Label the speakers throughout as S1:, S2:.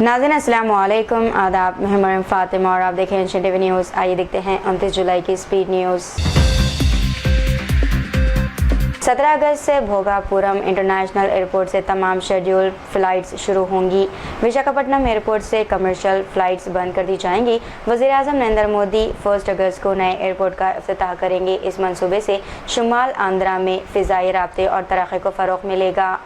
S1: नाज़रीन अस्सलाम वालेकुम, आदाब। मैं मरियम फातिमा और आप देखें एनएच टीवी न्यूज़। आइए देखते हैं 29 जुलाई की स्पीड न्यूज़। 17 अगस्त से भोगापुरम इंटरनेशनल एयरपोर्ट से तमाम शेड्यूल फ़्लाइट्स शुरू होंगी। विशाखापट्टनम एयरपोर्ट से कमर्शियल फ़्लाइट्स बंद कर दी जाएंगी। वज़ीर-ए-आज़म नरेंद्र मोदी 1 अगस्त को नए एयरपोर्ट का इफ्तिताह करेंगे। इस मंसूबे से शुमाल आंध्रा में फ़िज़ाई राब्ते और तरक्की को फ़रोग़ मिलेगा।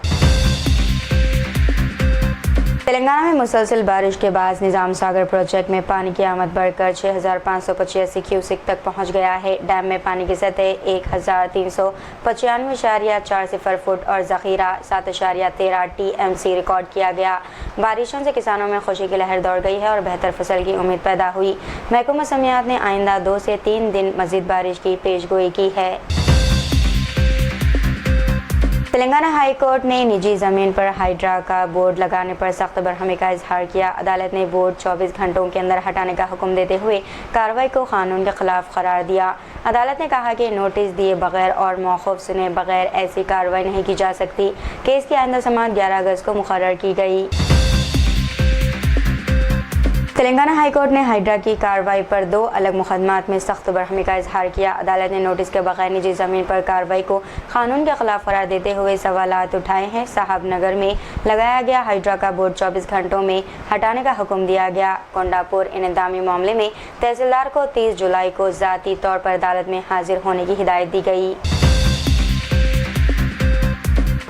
S1: तेलंगाना में मुसलसल बारिश के बाद निज़ाम सागर प्रोजेक्ट में पानी की आमद बढ़कर 6585 क्यूसेक तक पहुंच गया है। डैम में पानी की सतह 1395.40 फुट और ज़ख़ीरा 7.13 TMC रिकॉर्ड किया गया। बारिशों से किसानों में खुशी की लहर दौड़ गई है और बेहतर फसल की उम्मीद पैदा हुई। महकमा मौसमियात ने आइंदा 2 से 3 दिन मज़ीद बारिश की पेशगोई की है। तेलंगाना हाई कोर्ट ने निजी ज़मीन पर हाइड्रा का बोर्ड लगाने पर सख्त बरहमी का इजहार किया। अदालत ने बोर्ड 24 घंटों के अंदर हटाने का हुक्म देते हुए कार्रवाई को कानून के खिलाफ करार दिया। अदालत ने कहा कि नोटिस दिए बगैर और मौक़ूफ़ सुने बगैर ऐसी कार्रवाई नहीं की जा सकती। केस की आइंदा समाअत 11 अगस्त को मुकर्रर की गई। तेलंगाना हाई कोर्ट ने हाइड्रा की कार्रवाई पर 2 अलग मुकदमात में सख्त बरहमी का इजहार किया। अदालत ने नोटिस के बगैर निजी ज़मीन पर कार्रवाई को कानून के खिलाफ करार देते हुए सवालात उठाए हैं। साहब नगर में लगाया गया हाइड्रा का बोर्ड 24 घंटों में हटाने का हुक्म दिया गया। कोंडापुर इंदामी मामले में तहसीलदार को 30 जुलाई को ज़ाती तौर पर अदालत में हाजिर होने की हिदायत दी गई।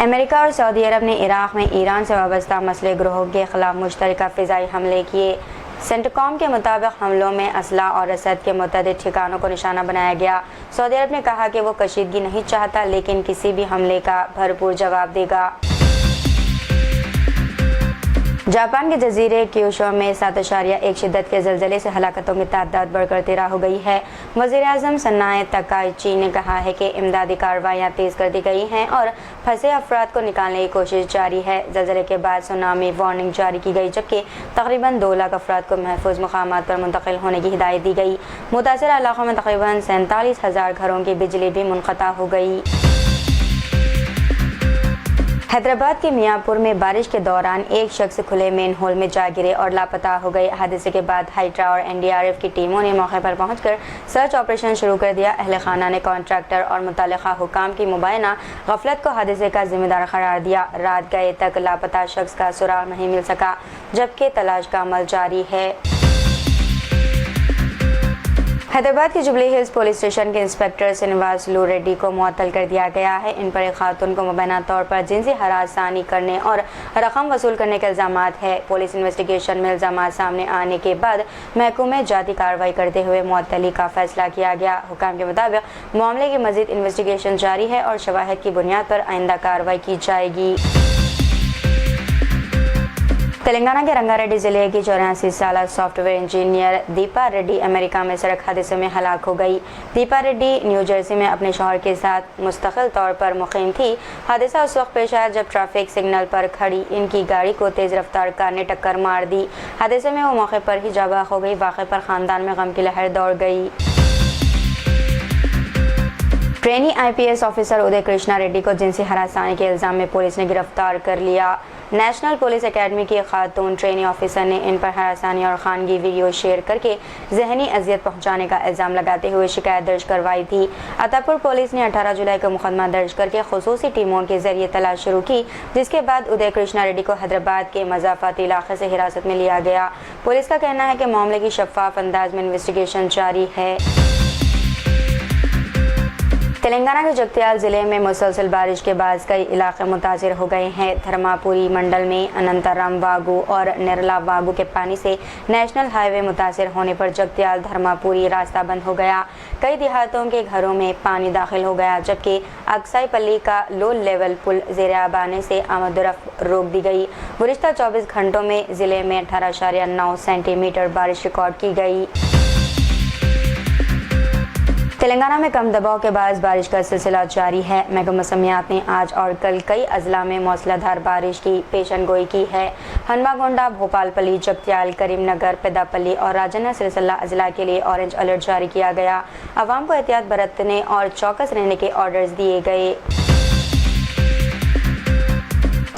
S1: अमेरिका और सऊदी अरब ने इराक़ में ईरान से वाबस्ता मसले ग्रोह के खिलाफ मुश्तरका फ़िज़ाई हमले किए। सेंटकॉम के मुताबिक हमलों में असला और रसद के मुतअद्दिद ठिकानों को निशाना बनाया गया। सऊदी अरब ने कहा कि वो कशीदगी नहीं चाहता लेकिन किसी भी हमले का भरपूर जवाब देगा। जापान के जजीरे क्यूशू में 7.1 शिद्दत के ज़लज़ले से हलाकतों की तादाद बढ़कर 13 हो गई है। वज़ीर-ए-आज़म सनाए तकाइची ने कहा है कि इमदादी कार्रवाइयाँ तेज़ कर दी गई हैं और फंसे अफराद को निकालने की कोशिश जारी है। ज़लज़ले के बाद सुनामी वार्निंग जारी की गई जबकि तकरीबन 2 लाख अफराद को महफूज मकामात पर मुंतकिल होने की हिदायत दी गई। मुतासिर इलाकों में तकरीबन 47,000 घरों की बिजली भी मुनक़ता हो गई। हैदराबाद के मियाँपुर में बारिश के दौरान एक शख्स खुले मेन होल में जा गिरे और लापता हो गए। हादसे के बाद हाइड्रा और NDRF की टीमों ने मौके पर पहुंचकर सर्च ऑपरेशन शुरू कर दिया। अहले खाना ने कॉन्ट्रैक्टर और मुतल्लिका हुकाम की मुबैना गफलत को हादसे का जिम्मेदार करार दिया। रात गए तक लापता शख्स का सुराग नहीं मिल सका जबकि तलाश का अमल जारी है। हैदराबाद के जुबली हिल्स पुलिस स्टेशन के इंस्पेक्टर श्रीनिवासलू रेड्डी को मुअत्तल कर दिया गया है। इन पर एक खातून को मुबैना तौर पर जिनसी हरासानी करने और रकम वसूल करने के इल्ज़ामात है। पुलिस इन्वेस्टिगेशन में इल्ज़ामात सामने आने के बाद महकमे जाती कार्रवाई करते हुए मुअत्तली का फैसला किया गया। हुकाम के मुताबिक मामले की मज़ीद इन्वेस्टिगेशन जारी है और शवाहिद की बुनियाद पर आइंदा कार्रवाई की जाएगी। तेलंगाना के रंगारेड्डी ज़िले की 84 साला software engineer Deepa Reddy America में सड़क हादसे में हलाक हो गई। दीपा रेड्डी न्यू जर्सी में अपने शौहर के साथ मुस्तकिल तौर पर मुकीम थी। हादसा उस वक्त पेश आया जब ट्रैफिक सिग्नल पर खड़ी इनकी गाड़ी को तेज़ रफ्तार कार ने टक्कर मार दी। हादसे में वो मौके पर ही जाबाक हो गई। वाक़े पर ख़ानदान में गम की लहर दौड़ गई। ट्रेनी IPS ऑफिसर उदय कृष्णा रेड्डी को जिनसी हरासानी के इल्ज़ाम में पुलिस ने गिरफ्तार कर लिया। नेशनल पुलिस एकेडमी की खातून ट्रेनी ऑफिसर ने इन पर हरासानी और खानगी वीडियो शेयर करके जहनी अजियत पहुंचाने का इल्ज़ाम लगाते हुए शिकायत दर्ज करवाई थी। अतापुर पुलिस ने 18 जुलाई को मुकदमा दर्ज करके खुसूसी टीमों के जरिए तलाश शुरू की जिसके बाद उदय कृष्णा रेड्डी को हैदराबाद के मज़ाफ़ाती इलाके से हिरासत में लिया गया। पुलिस का कहना है कि मामले की शफ़ाफ अंदाज में इन्वेस्टिगेशन जारी है। तेलंगाना के जगत्याल ज़िले में मुसलसल बारिश के बाद कई इलाके मुतासिर हो गए हैं। धर्मापुरी मंडल में अनंतराम वागू और नेरला वागू के पानी से नेशनल हाईवे मुतासिर होने पर जगत्याल धर्मापुरी रास्ता बंद हो गया। कई देहातों के घरों में पानी दाखिल हो गया जबकि अक्साई पल्ली का लो लेवल पुल ज़ेर आब आने से आमद-ओ-रफ्त रोक दी गई। गुज़िश्ता 24 घंटों में ज़िले में 18.9 सेंटीमीटर बारिश रिकॉर्ड की गई। तेलंगाना में कम दबाव के बाद बारिश का सिलसिला जारी है। महकमा मौसमियात ने आज और कल कई अजला में मौसलाधार बारिश की पेशन गोई की है। हनुमागोंडा, भोपालपल्ली, जगत्याल, करीमनगर, पेदापल्ली और राजन्ना सिलसिला अजला के लिए ऑरेंज अलर्ट जारी किया गया। आवाम को एहतियात बरतने और चौकस रहने के ऑर्डर्स दिए गए।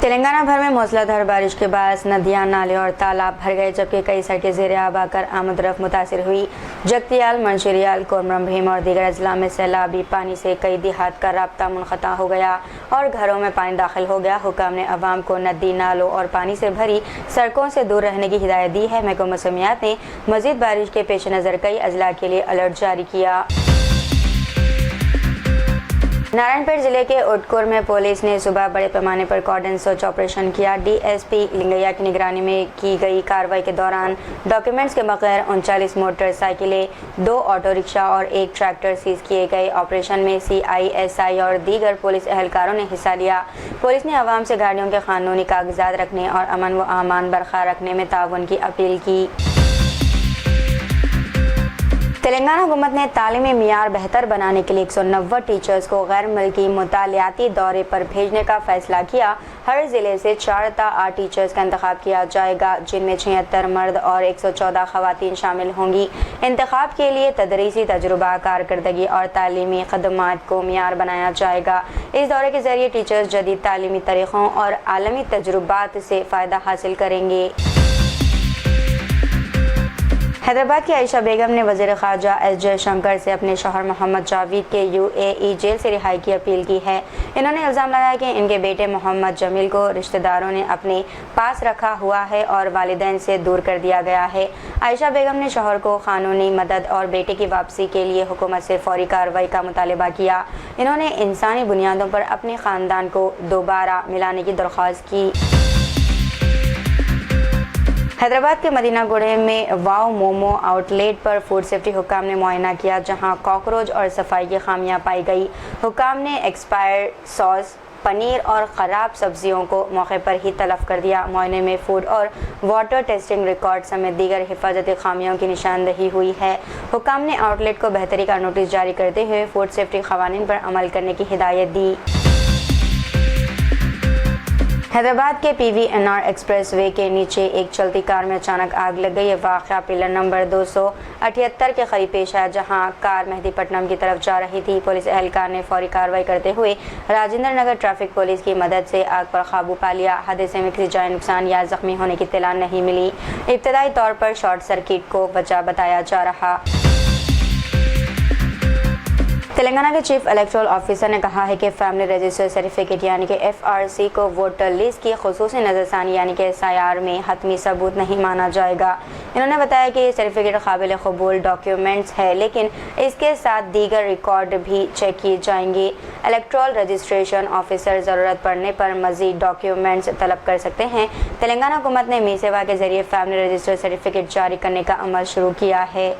S1: तेलंगाना भर में मूसलाधार बारिश के बाद नदियां, नाले और तालाब भर गए, जबकि कई सड़कें ज़ेर आब आकर आमदरफ्त मुतासिर हुई। जगतियाल, मंशिरियाल, कोमरम भीम और दीगर अजला में सैलाबी पानी से कई देहात का राब्ता मुनक़ता हो गया और घरों में पानी दाखिल हो गया। हुकाम ने अवाम को नदी, नालों और पानी से भरी सड़कों से दूर रहने की हिदायत दी है। महकमा मौसमियात ने मज़ीद बारिश के पेश नज़र कई अजला के लिए अलर्ट जारी किया। नारायणपेट जिले के उटकुर में पुलिस ने सुबह बड़े पैमाने पर कॉर्डन सर्च ऑपरेशन किया। डीएसपी लिंगैया की निगरानी में की गई कार्रवाई के दौरान डॉक्यूमेंट्स के बगैर 39 मोटरसाइकिलें, 2 ऑटो रिक्शा और 1 ट्रैक्टर सीज किए गए। ऑपरेशन में CISI और दीगर पुलिस एहलकारों ने हिस्सा लिया। पुलिस ने आवाम से गाड़ियों के कानूनी कागजात रखने और अमन व अमान बरकरार रखने में ताउन की अपील की। तेलंगाना हुकूमत ने तालीमी मियार बेहतर बनाने के लिए 190 टीचर्स को गैर मुल्की मुतालियाती दौरे पर भेजने का फैसला किया। हर ज़िले से 4 ता 8 टीचर्स का इंतखाब किया जाएगा, जिनमें 76 मर्द और 114 खवातीन शामिल होंगी। इंतखाब के लिए तदरीसी तजुर्बा, कारकर्दगी और तालीमी खदमात को मियार बनाया जाएगा। इस दौरे के जरिए टीचर्स जदीद तालीमी तरीक़ों और आलमी तजुर्बात से फ़ायदा हासिल करेंगे। हैदराबाद की आयशा बेगम ने वज़ीर ख़ारजा एस जयशंकर से अपने शौहर मोहम्मद जावेद के UAE जेल से रिहाई की अपील की है। इन्होंने इल्ज़ाम लगाया कि इनके बेटे मोहम्मद जमील को रिश्तेदारों ने अपने पास रखा हुआ है और वालिदैन से दूर कर दिया गया है। आयशा बेगम ने शौहर को कानूनी मदद और बेटे की वापसी के लिए हुकूमत से फौरी कार्रवाई का मुतालबा किया। इन्होंने इंसानी बुनियादों पर अपने ख़ानदान को दोबारा मिलाने की दरख्वास्त की। हैदराबाद के मदीना गुड़े में वाव मोमो आउटलेट पर फूड सेफ्टी हुकाम ने मुआयना किया, जहां कॉकरोच और सफाई की खामियां पाई गई। हुकाम ने एक्सपायर्ड सॉस, पनीर और ख़राब सब्जियों को मौके पर ही तलफ कर दिया। मुआयने में फूड और वाटर टेस्टिंग रिकॉर्ड समेत दीगर हिफाजती खामियों की निशानदही हुई है। हुकाम ने आउटलेट को बेहतरी का नोटिस जारी करते हुए फूड सेफ्टी क़वानीन पर अमल करने की हिदायत दी। हैदराबाद के PVNR एक्सप्रेस वे के नीचे एक चलती कार में अचानक आग लग गई। वाक़या पिलर नंबर 278 के करीब पेश आया, जहां कार मेहदीपट्टनम की तरफ जा रही थी। पुलिस एहलकार ने फौरी कार्रवाई करते हुए राजेंद्र नगर ट्रैफिक पुलिस की मदद से आग पर काबू पा लिया। हादसे में किसी जानी नुकसान या जख्मी होने की इत्तला नहीं मिली। इब्तदाई तौर पर शॉर्ट सर्किट को वजह बताया जा रहा। तेलंगाना के चीफ इलेक्टोरल ऑफिसर ने कहा है कि फैमिली रजिस्टर सर्टिफिकेट यानी कि FRC को वोटर लिस्ट की खुसूसी नज़रसानी यानी कि SIR में हतमी सबूत नहीं माना जाएगा। इन्होंने बताया कि ये सर्टिफिकेट काबिल कबूल डॉक्यूमेंट्स है, लेकिन इसके साथ दीगर रिकॉर्ड भी चेक किए जाएंगे। इलेक्टोरल रजिस्ट्रेशन ऑफिसर ज़रूरत पड़ने पर मज़ीद डॉक्यूमेंट्स तलब कर सकते हैं। तेलंगाना हुकूमत ने मी सेवा के जरिए फैमिली रजिस्टर सर्टिफिकेट जारी करने का अमल शुरू किया है।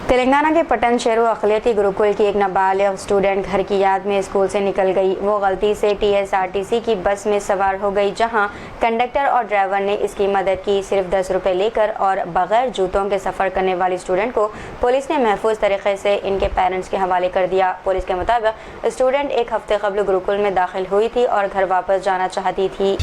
S1: तेलंगाना के पटन शेरू अक़लियती गुरुकुल की एक नाबालिग स्टूडेंट घर की याद में स्कूल से निकल गई। वो गलती से TSRTC की बस में सवार हो गई, जहां कंडक्टर और ड्राइवर ने इसकी मदद की। सिर्फ 10 रुपये लेकर और बगैर जूतों के सफ़र करने वाली स्टूडेंट को पुलिस ने महफूज तरीके से इनके पेरेंट्स के हवाले कर दिया। पुलिस के मुताबिक स्टूडेंट 1 हफ्ते कबल गुरुकुल में दाखिल हुई थी और घर वापस जाना चाहती थी।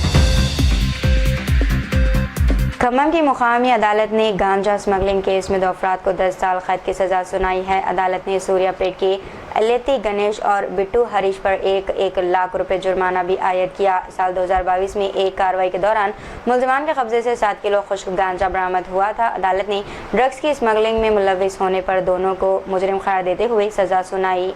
S1: खम्मम की मुकामी अदालत ने गांजा स्मगलिंग केस में 2 अफराद को 10 साल कैद की सज़ा सुनाई है। अदालत ने सूर्यापेट के अलेती गणेश और बिट्टू हरीश पर 1 लाख रुपए जुर्माना भी आयद किया। साल 2022 में एक कार्रवाई के दौरान मुलजमान के कब्जे से 7 किलो खुश्क गांजा बरामद हुआ था। अदालत ने ड्रग्स की स्मगलिंग में मुलविस होने पर दोनों को मुजरिम करार देते हुए सज़ा सुनाई।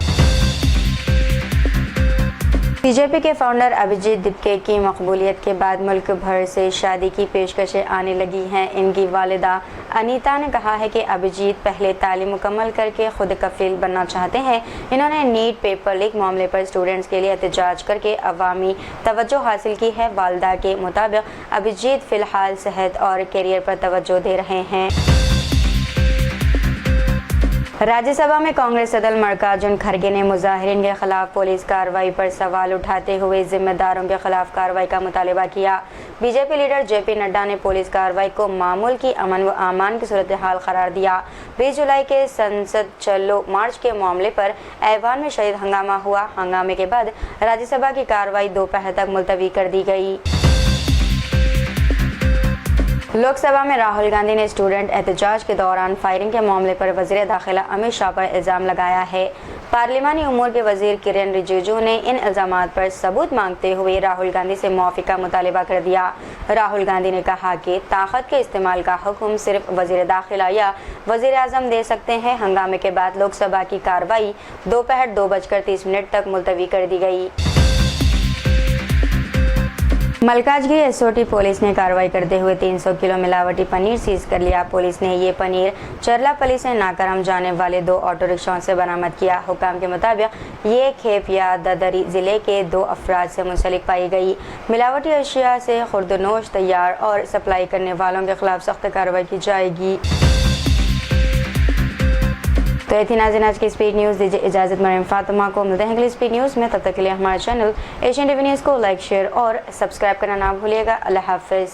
S1: BJP के फाउंडर अभिजीत दिपके की मकबूलियत के बाद मुल्क भर से शादी की पेशकशें आने लगी हैं। इनकी वालिदा अनीता ने कहा है कि अभिजीत पहले तालीम मुकम्मल करके खुद कफील बनना चाहते हैं। इन्होंने नीट पेपर लीक मामले पर स्टूडेंट्स के लिए एहतजाज करके अवामी तवज्जो हासिल की है। वालिदा के मुताबिक अभिजीत फ़िलहाल सेहत और करियर पर तवज्जो दे रहे हैं। राज्यसभा में कांग्रेस सदर मल्लिकार्जुन खड़गे ने मुजाहिरीन के खिलाफ पुलिस कार्रवाई पर सवाल उठाते हुए जिम्मेदारों के खिलाफ कार्रवाई का मुतालबा किया। बीजेपी लीडर JP नड्डा ने पुलिस कार्रवाई को मामूल की अमन व अमान की सूरत हाल करार दिया। 20 जुलाई के संसद चलो मार्च के मामले पर ऐवान में शदीद हंगामा हुआ। हंगामे के बाद राज्यसभा की कार्रवाई दोपहर तक मुलतवी कर दी गई। लोकसभा में राहुल गांधी ने स्टूडेंट एहतजाज के दौरान फायरिंग के मामले पर वज़ीर दाखिला अमित शाह पर इल्ज़ाम लगाया है। पार्लिमानी उमूर के वजीर किरण रिजिजू ने इन इल्जामात पर सबूत मांगते हुए राहुल गांधी से मुआफ़ी का मुतालबा कर दिया। राहुल गांधी ने कहा कि ताकत के इस्तेमाल का हुक्म सिर्फ वजीर दाखिला या वजीर आज़म दे सकते हैं। हंगामे के बाद लोकसभा की कार्रवाई दोपहर 2:30 तक मुलतवी कर दी गई। मलकाजगिरी एसओटी पुलिस ने कार्रवाई करते हुए 300 किलो मिलावटी पनीर सीज कर लिया। पुलिस ने ये पनीर चरलापली से नाकरम जाने वाले 2 ऑटो रिक्शाओं से बरामद किया। हुकाम के मुताबिक ये खेप या ददरी ज़िले के 2 अफराद से मुंसलिक पाई गई। मिलावटी अशिया से खुर्दनोश तैयार और सप्लाई करने वालों के खिलाफ सख्त कार्रवाई की जाएगी। तो ये थी नाज़रीन आज की स्पीड न्यूज़। दीजिए इजाज़त मरियम फातिमा को। मिलते हैं अगली स्पीड न्यूज़ में, तब तक के लिए हमारे चैनल एशियन टीवी न्यूज़ को लाइक शेयर और सब्सक्राइब करना ना भूलिएगा। अल्लाह हाफ़िज़।